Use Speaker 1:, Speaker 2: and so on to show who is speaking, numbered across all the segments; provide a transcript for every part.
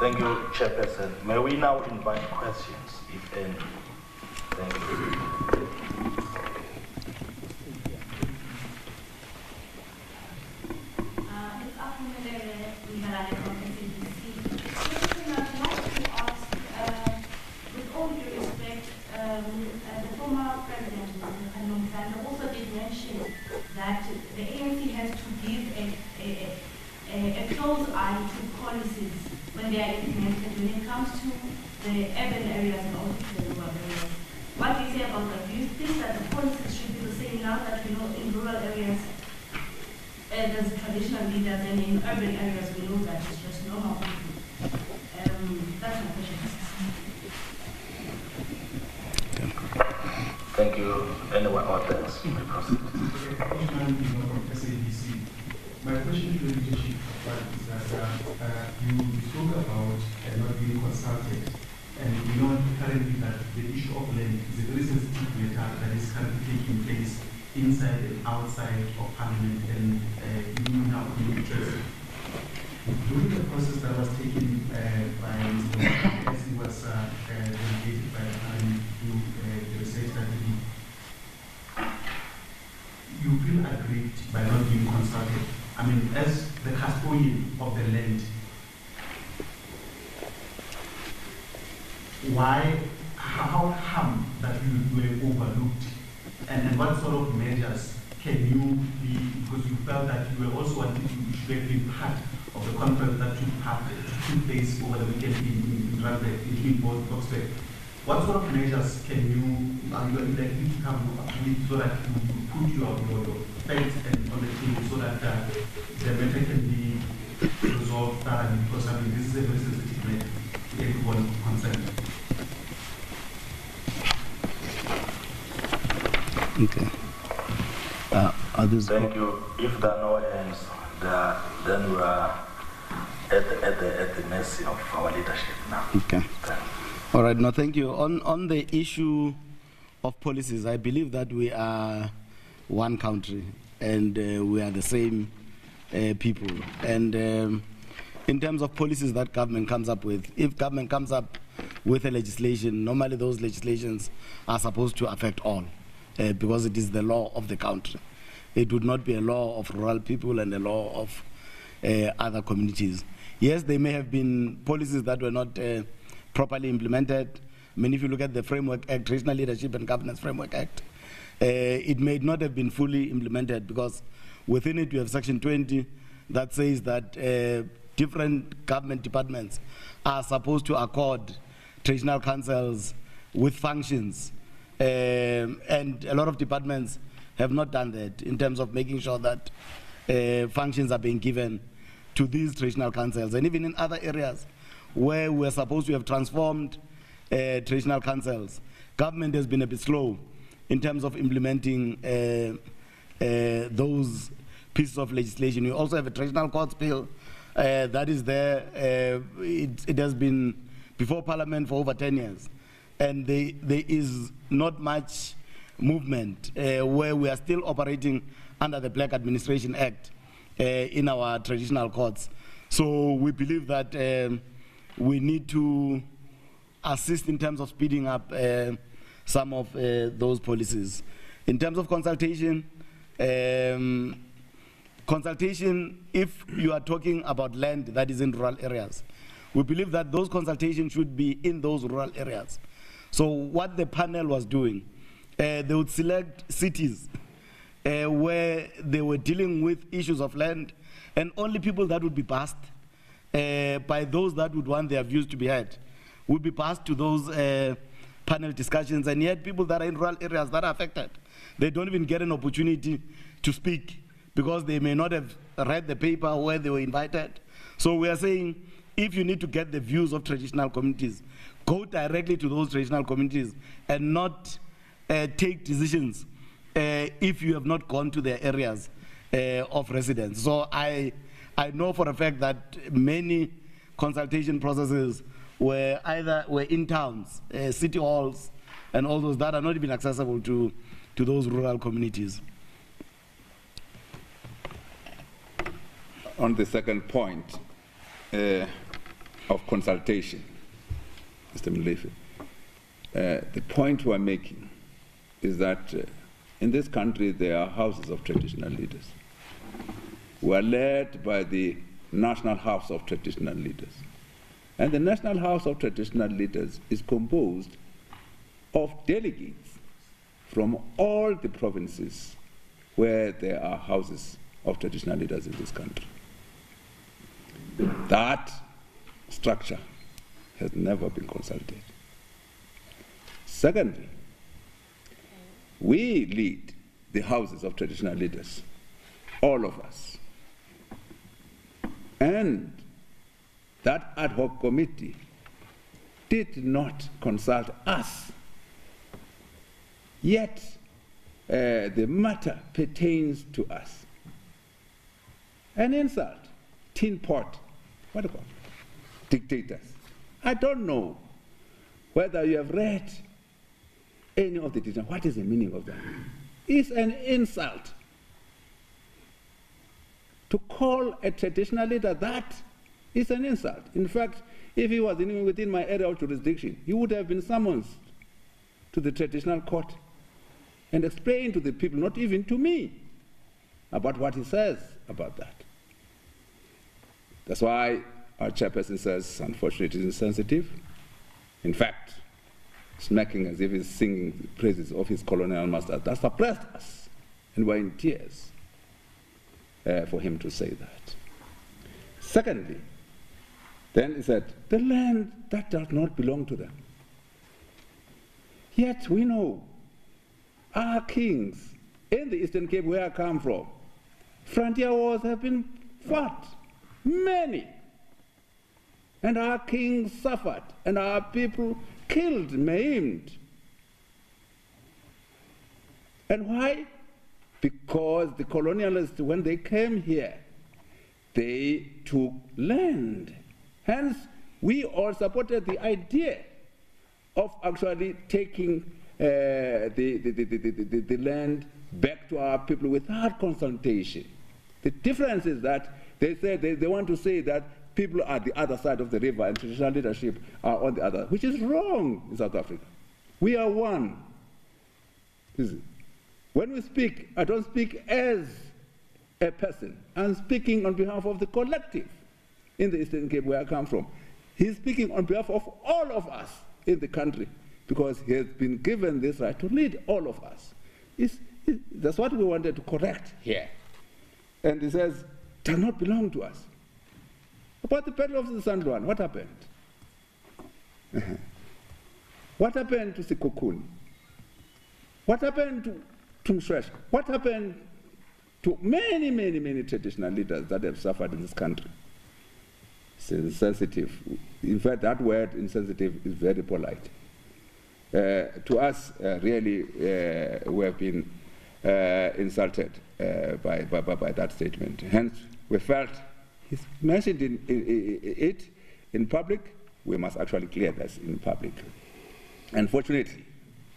Speaker 1: Thank you, Chairperson. May we now invite questions, if any? Thank you.
Speaker 2: It's afternoon, from SABC. I'd like to ask, with all due respect, the former president, Mr. Kanumzana, also did mention that the ANC has to give a close eye to policies when they are implemented when it comes to the urban areas and also to the rural areas. What do you say about that? Do you think that the policies should be the same now that we know in rural areas there's traditional leaders and in urban areas we know that it's just normal people? That's my question.
Speaker 1: Thank you. Anyone else? You may proceed.
Speaker 3: SABC. My question to the leadership is that you spoke about not being consulted, and we know currently that the issue of land is a very sensitive matter that is currently taking place inside and outside of Parliament, and you now being interested. During the process that was taken by Mr. as he was delegated by the Parliament to the research that he did, you feel aggrieved by not being consulted. I mean, as the custodian of the land, how come that you were overlooked? And what sort of measures can you be, because you felt that you were also wanting to should have been part of the conference that took place over the weekend in Randburg, in Boksburg. What sort of measures are you likely to come up with so that you put your facts on the table so that the matter can be resolved thoroughly? Because I mean, this is a very sensitive matter to everyone concerned.
Speaker 4: Okay.
Speaker 1: Thank you. If there are no hands, then we are at the mercy of our leadership now.
Speaker 4: Okay. All right. No, thank you. On the issue of policies, I believe that we are one country and we are the same people. And in terms of policies that government comes up with, if government comes up with a legislation, normally those legislations are supposed to affect all. Because it is the law of the country. It would not be a law of rural people and a law of other communities. Yes, there may have been policies that were not properly implemented. I mean, if you look at the Framework Act, Regional Leadership and Governance Framework Act, it may not have been fully implemented because within it you have Section 20 that says that different government departments are supposed to accord traditional councils with functions. And a lot of departments have not done that in terms of making sure that functions are being given to these traditional councils. And even in other areas where we're supposed to have transformed traditional councils, government has been a bit slow in terms of implementing those pieces of legislation. We also have a traditional courts bill that is there. It has been before Parliament for over 10 years. And there is not much movement where we are still operating under the Black Administration Act in our traditional courts. So we believe that we need to assist in terms of speeding up some of those policies. In terms of consultation, if you are talking about land that is in rural areas, we believe that those consultations should be in those rural areas. So what the panel was doing, they would select cities where they were dealing with issues of land, and only people that would be passed by those that would want their views to be heard would be passed to those panel discussions, and yet people that are in rural areas that are affected, they don't even get an opportunity to speak because they may not have read the paper where they were invited. So we are saying, if you need to get the views of traditional communities, go directly to those traditional communities and not take decisions if you have not gone to their areas of residence. So I know for a fact that many consultation processes were in towns, city halls, and all those that are not even accessible to those rural communities.
Speaker 5: On the second point, of consultation, Mr. Mlefe, the point we're making is that in this country there are houses of traditional leaders who are led by the National House of Traditional Leaders. And the National House of Traditional Leaders is composed of delegates from all the provinces where there are houses of traditional leaders in this country. That structure has never been consulted. Secondly, we lead the houses of traditional leaders, all of us. And that ad hoc committee did not consult us. Yet, the matter pertains to us. An insult, tin pot, what do you call it? Dictators. I don't know whether you have read any of the details. What is the meaning of that? It's an insult. To call a traditional leader that is an insult. In fact, if he was within my area of jurisdiction, he would have been summoned to the traditional court and explained to the people, not even to me, about what he says about that. That's why our chairperson says, unfortunately, it is insensitive. In fact, smacking as if he's singing praises of his colonial master. That suppressed us, and we're in tears for him to say that. Secondly, then he said, the land that does not belong to them. Yet we know our kings in the Eastern Cape, where I come from, frontier wars have been fought, many. And our kings suffered, and our people killed, maimed. And why? Because the colonialists, when they came here, they took land. Hence, we all supported the idea of actually taking the land back to our people without consultation. The difference is that they say they want to say that people are the other side of the river and traditional leadership are on the other, which is wrong in South Africa. We are one. When we speak, I don't speak as a person. I'm speaking on behalf of the collective in the Eastern Cape, where I come from. He's speaking on behalf of all of us in the country, because he has been given this right to lead all of us. That's what we wanted to correct here. And he says, does not belong to us. About the Battle of the San Juan, what happened? What happened to Sikokuni? What happened to Mshweshwe? What happened to many, many, many traditional leaders that have suffered in this country? It's insensitive. In fact, that word insensitive is very polite. To us, really, we have been insulted by that statement. Hence, we felt he's mentioned it in public, we must actually clear this in public. Unfortunately,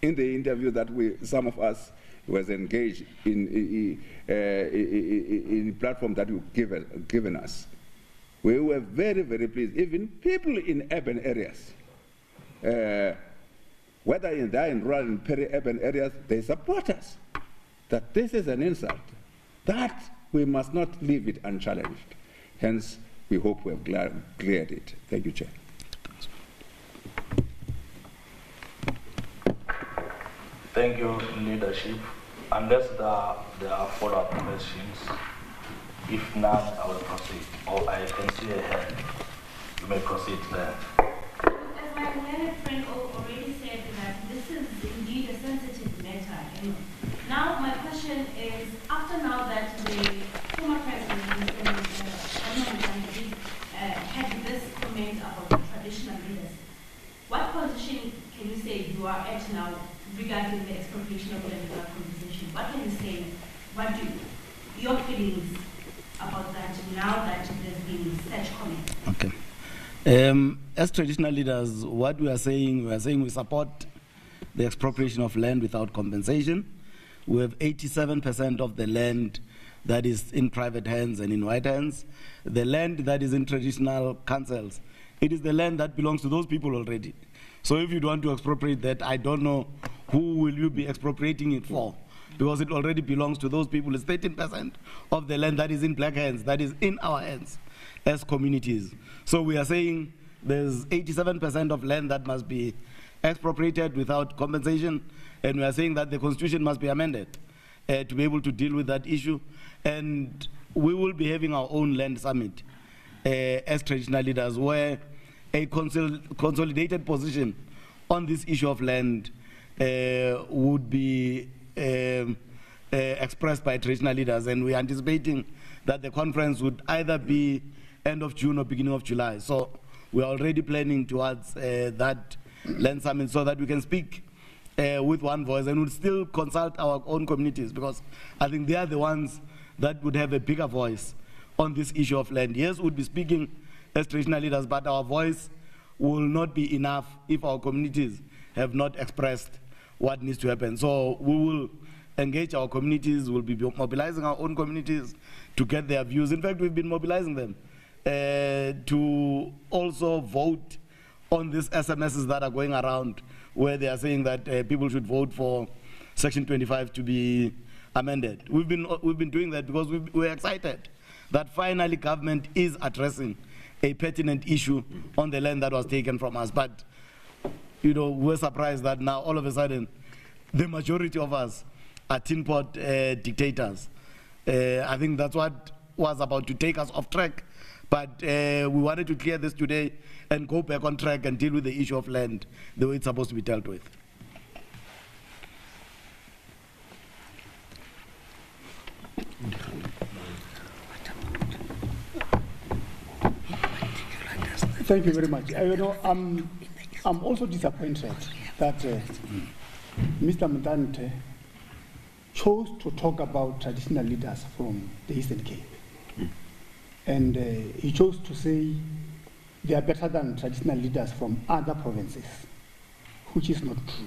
Speaker 5: in the interview that some of us was engaged in the platform that you've given us, we were very, very pleased. Even people in urban areas, whether they're in rural and peri-urban areas, they support us. That this is an insult. That we must not leave it unchallenged. Hence, we hope we have cleared it. Thank you, Chair.
Speaker 1: Thank you, leadership. Unless there are follow-up questions, if not, I will proceed. Or I can see a hand. You may proceed then.
Speaker 2: As my learned friend already said, that this is indeed a sensitive matter. Now my question is, after now that the former president had this comment about the traditional leaders, what position can you say you are at now regarding the expropriation of land without compensation? What can you say? What do your feelings about that now that there's been such comment?
Speaker 4: Okay. As traditional leaders, what we are saying we support the expropriation of land without compensation. We have 87% of the land that is in private hands and in white hands. The land that is in traditional councils, it is the land that belongs to those people already. So if you want to expropriate that, I don't know who will you be expropriating it for, because it already belongs to those people. It's 13% of the land that is in black hands, that is in our hands as communities. So we are saying there's 87% of land that must be expropriated without compensation, and we are saying that the constitution must be amended to be able to deal with that issue. And we will be having our own land summit as traditional leaders, where a consolidated position on this issue of land would be expressed by traditional leaders, and we are anticipating that the conference would either be end of June or beginning of July. So we are already planning towards that land summit so that we can speak with one voice, and we'll still consult our own communities, because I think they are the ones that would have a bigger voice on this issue of land. Yes, we'll be speaking as traditional leaders, but our voice will not be enough if our communities have not expressed what needs to happen. So we will engage our communities, we'll be mobilizing our own communities to get their views. In fact, we've been mobilizing them to also vote on these SMSs that are going around, where they are saying that people should vote for Section 25 to be amended. We've been doing that because we're excited that finally government is addressing a pertinent issue on the land that was taken from us. But you know, we're surprised that now all of a sudden the majority of us are tin pot dictators. I think that's what was about to take us off track, but we wanted to clear this today and go back on track and deal with the issue of land the way it's supposed to be dealt with.
Speaker 6: Thank you very much. You know, I'm also disappointed that Mr. Mutante chose to talk about traditional leaders from the Eastern Cape. And he chose to say they are better than traditional leaders from other provinces, which is not true.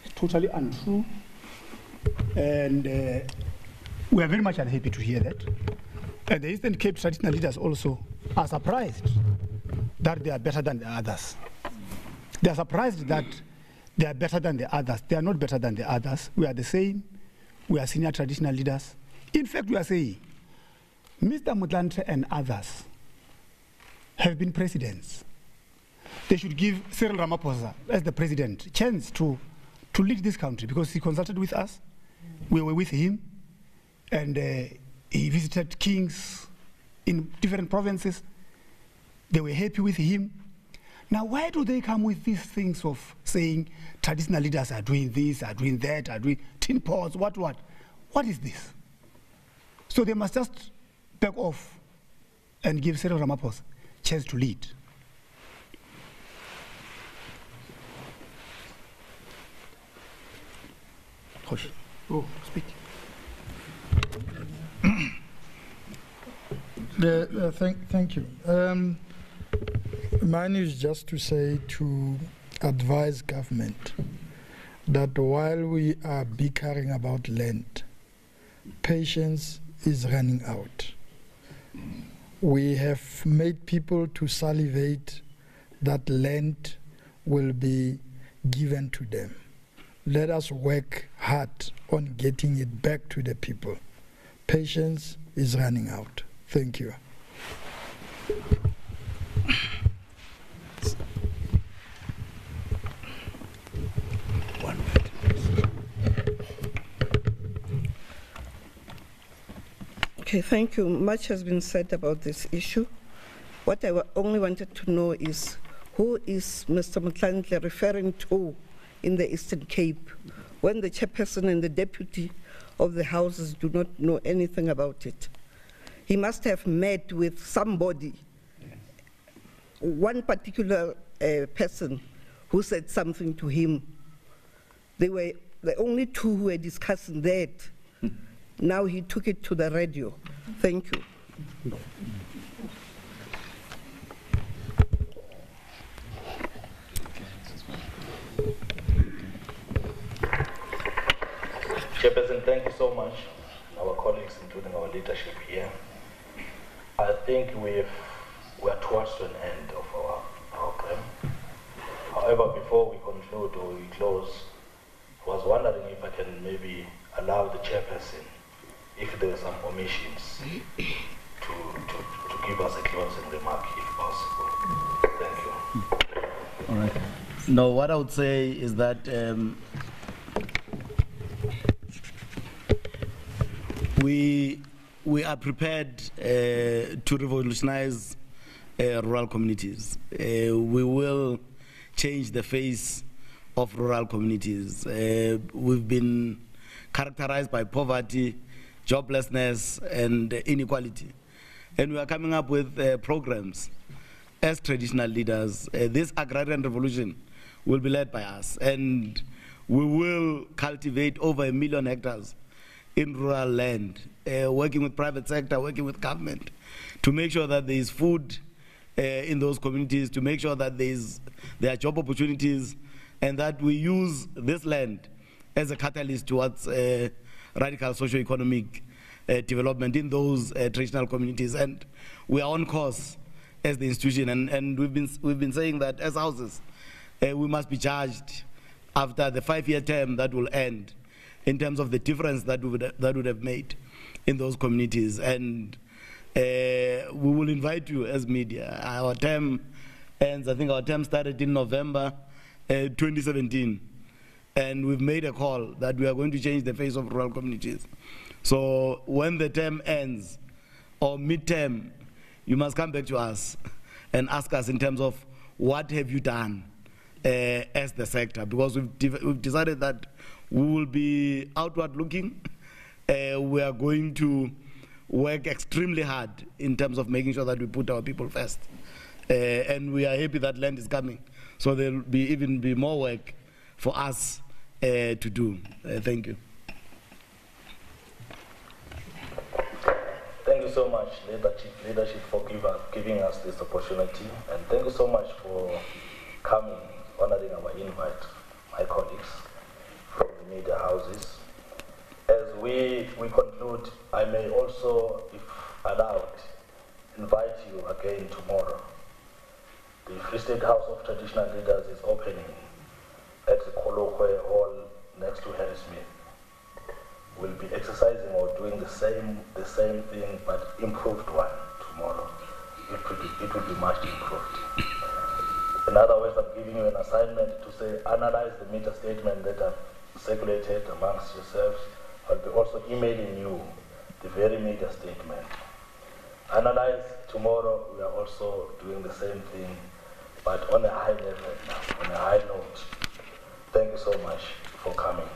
Speaker 6: It's totally untrue. And we are very much unhappy to hear that. And the Eastern Cape traditional leaders also are surprised that they are better than the others. They are surprised that they are better than the others. They are not better than the others. We are the same. We are senior traditional leaders. In fact, we are saying Mr. Motlanthe and others have been presidents. They should give Cyril Ramaphosa, as the president, a chance to lead this country, because he consulted with us. We were with him, and he visited kings in different provinces. They were happy with him. Now, why do they come with these things of saying traditional leaders are doing this, are doing that, are doing tin pots, what? What is this? So they must just back off and give Cyril Ramaphosa a chance to lead. Oh, speak.
Speaker 7: Thank you. Mine is just to say, to advise government that while we are bickering about land, patience is running out. We have made people to salivate that land will be given to them. Let us work hard on getting it back to the people. Patience is running out. Thank you.
Speaker 8: Okay, thank you. Much has been said about this issue. What I only wanted to know is, who is Mr. Motlanthe referring to in the Eastern Cape when the chairperson and the deputy of the houses do not know anything about it? He must have met with somebody, one particular person who said something to him. They were the only two who were discussing that. Now he took it to the radio. Thank you.
Speaker 1: Chairperson, thank you so much, our colleagues, including our leadership here. I think we are towards the end of our conclude or we close, I was wondering if I can maybe allow the chairperson, if there are some omissions, to give us a closing remark, if possible. Thank you.
Speaker 4: All right. No, what I would say is that we are prepared to revolutionize rural communities. We will change the face of rural communities. We've been characterized by poverty, joblessness, and inequality. And we are coming up with programs as traditional leaders. This agrarian revolution will be led by us, and we will cultivate over 1 million hectares in rural land, working with private sector, working with government, to make sure that there is food in those communities, to make sure that there are job opportunities, and that we use this land as a catalyst towards radical socio-economic development in those traditional communities. And we are on course as the institution, and we've been saying that as houses, we must be judged after the 5-year term that will end in terms of the difference that would have made in those communities. And we will invite you as media. Our term ends, I think our term started in November 2017, and we've made a call that we are going to change the face of rural communities. So when the term ends, or mid-term, you must come back to us and ask us in terms of what have you done as the sector, because we've decided that we will be outward looking. We are going to work extremely hard in terms of making sure that we put our people first. And we are happy that land is coming. So there will even be more work for us to do. Thank you.
Speaker 1: Thank you so much, leadership for giving us this opportunity. And thank you so much for coming, honoring our invite, my colleagues from the media houses. As we conclude, I may also, if allowed, invite you again tomorrow. The Free State House of Traditional Leaders is opening at the Kolokwe Hall next to Harry Smith. We'll be exercising or doing the same thing, but improved one tomorrow. It will be much improved. In other words, I'm giving you an assignment to say, analyze the media statement that I've circulated amongst yourselves. I'll be also emailing you the very media statement. Analyze tomorrow. We are also doing the same thing, but on a high level now, on a high note. Thank you so much for coming.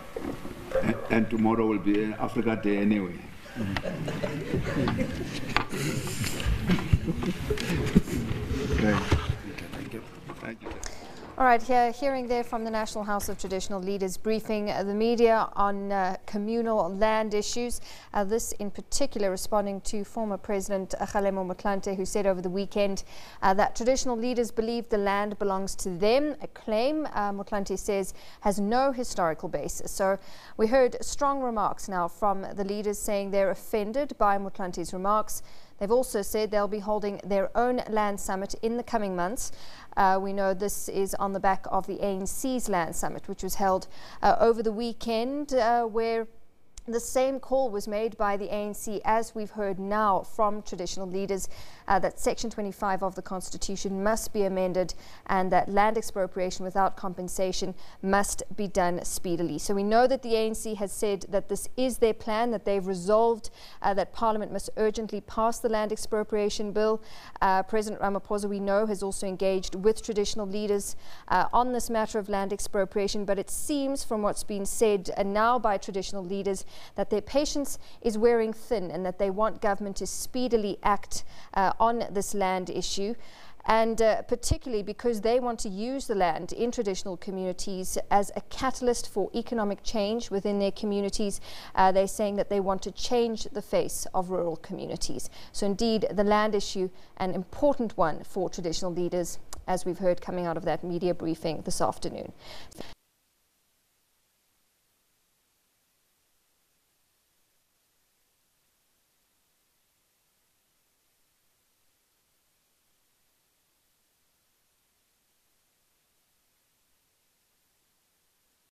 Speaker 1: Thank you.
Speaker 5: And tomorrow will be Africa Day anyway. Thank you. Thank you.
Speaker 9: All right, hearing there from the National House of Traditional Leaders briefing the media on communal land issues. This in particular responding to former President Kgalema Motlanthe, who said over the weekend that traditional leaders believe the land belongs to them, a claim Motlanthe says has no historical basis. So we heard strong remarks now from the leaders saying they're offended by Motlanthe's remarks. They've also said they'll be holding their own land summit in the coming months. We know this is on the back of the ANC's land summit, which was held over the weekend, where the same call was made by the ANC, as we've heard now from traditional leaders, that Section 25 of the Constitution must be amended and that land expropriation without compensation must be done speedily. So we know that the ANC has said that this is their plan, that they've resolved that Parliament must urgently pass the land expropriation bill. President Ramaphosa, we know, has also engaged with traditional leaders on this matter of land expropriation, but it seems from what's been said now by traditional leaders that their patience is wearing thin and that they want government to speedily act on this land issue. And particularly because they want to use the land in traditional communities as a catalyst for economic change within their communities. They're saying that they want to change the face of rural communities. So indeed, the land issue, an important one for traditional leaders, as we've heard coming out of that media briefing this afternoon.